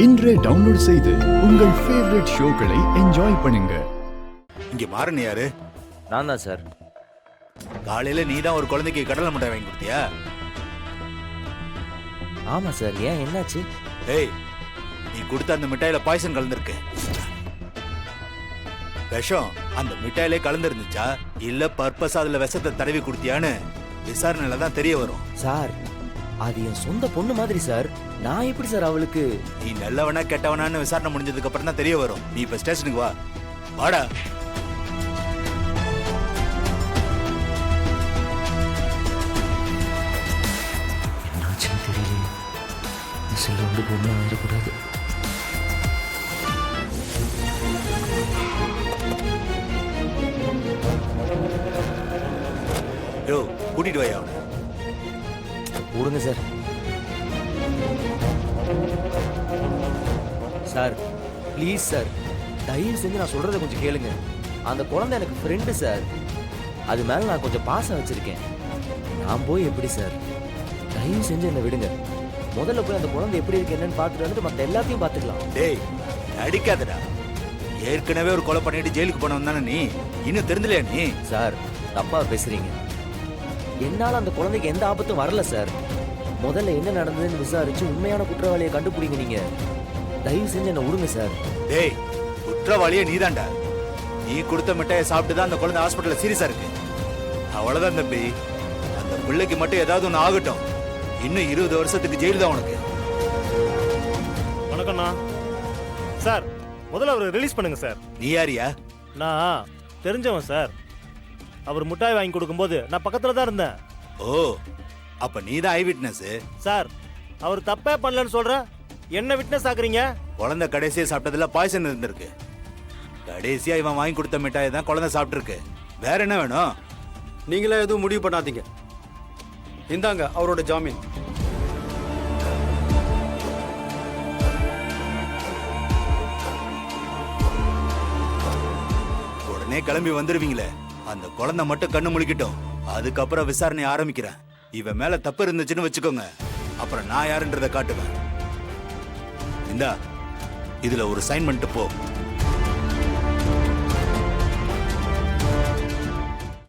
இன்றே டவுன்லோட் செய்து உங்கள் ஃபேவரட் ஷோக்களை என்ஜாய் பண்ணுங்க. இங்க மாறன் யாரு? நான் தான் சார். காலையில நீ தான் ஒரு குழந்தைக்கு கடலை மிட்டாய் வாங்கி கொடுத்தியா? ஆமா சார். ஏன் என்னாச்சு? ஏய், நீ கொடுத்த அந்த மிட்டாயில பாய்சன் கலந்துருக்கு. விஷம் அந்த மிட்டாயிலே கலந்துருந்துச்சா இல்ல பர்பஸ் அதுல விஷத்தை தடவி கொடுத்தியான்னு விசாரணையில தான் தெரிய வரும். சார், அது என் சொந்த பொண்ணு மாதிரி சார். நான் எப்படி சார் அவளுக்கு? நீ நல்லவனா கெட்டவனான்னு விசாரணை முடிஞ்சதுக்கு அப்புறம் தான் தெரிய வரும். நீ இப்ப ஸ்டேஷனுக்கு வா. வாடா. என்னாச்சுன்னு தெரியல. செல்ல வந்து பொண்ணு வந்துடக்கூடாது. யோ, கூட்டிட்டு வாயா அவனை. விடுங்க சார். சார் ப்ளீஸ் சார், தயவு செஞ்சு நான் சொல்றதை கொஞ்சம் கேளுங்க. அந்த குழந்தை எனக்கு ஃப்ரெண்டு சார். அது மேல நான் கொஞ்சம் பாசம் வச்சிருக்கேன். நான் போய் எப்படி சார்? தயவு செஞ்சு என்னை விடுங்க. முதல்ல போய் அந்த குழந்தை எப்படி இருக்கு என்னன்னு பார்த்துட்டு வந்துட்டு மற்ற எல்லாத்தையும் பார்த்துக்கலாம். டேய், அடிக்காதடா. ஏற்கனவே ஒரு கொலை பண்ணிட்டு ஜெயிலுக்கு போனவன் தானே நீ. இன்னும் தெரிஞ்சலையா நீ? சார், தப்பா பேசுறீங்க. என்னால அந்த குழந்தைக்கு எந்த ஆபத்தும் வரல சார். முதல்ல என்ன நடந்ததுன்னு விசாரிச்சு உண்மையான குற்றவாளியை கண்டுபிடிங்க. நீங்க தயவு செஞ்சு என்ன விடுங்க சார். டேய், குற்றவாளியே நீதான்டா. நீ கொடுத்த மிட்டாயை சாப்பிட்டு தான் அந்த குழந்தை ஹாஸ்பிட்டல்ல சீரியஸா இருக்கு. அவ்வளவுதான் தம்பி. அந்த பிள்ளைக்கு மட்டும் ஏதாவது ஒண்ணு ஆகட்டும். இன்னும் 20 வருஷத்துக்கு ஜெயில் தான் உனக்கு. வணக்கம்ண்ணா. சார், முதல்ல அவரை ரிலீஸ் பண்ணுங்க சார். நீ யாரியா? நான் தெரிஞ்சவன் சார். அவர் மிட்டாய் வாங்கி கொடுக்கும்போது நான் பக்கத்துல தான் இருந்தேன். ஓ, அப்ப நீ தான் ஐ விட்னஸ். சார், அவர் தப்பே பண்ணலன்னு சொல்ற, என்ன விட்னஸ் ஆக்குறீங்க? குழந்தை கடைசியா சாப்பிட்டதுல பாய்சன் இருந்திருக்கு. கடைசியா இவன் வாங்கி கொடுத்த மிட்டாயை தான் குழந்தை சாப்பிட்டு இருக்கு. வேற என்ன வேணும்? நீங்களே எதுவும் முடிவு பண்ணாதீங்க. இந்தாங்க அவரோட ஜாமீன். உடனே கிளம்பி வந்துருவீங்களே. அந்த குழந்தை மட்டும் கண்ணு முழிக்கட்டும். அதுக்கப்புறம் விசாரணை ஆரம்பிக்கிறேன். இவன் மேல தப்பு இருந்துச்சுன்னு வச்சுக்கோங்க, அப்புறம் நான் யாருன்றதை காட்டுவேன். இந்தா, இதுல ஒரு சைன் பண்ணிட்டு போ.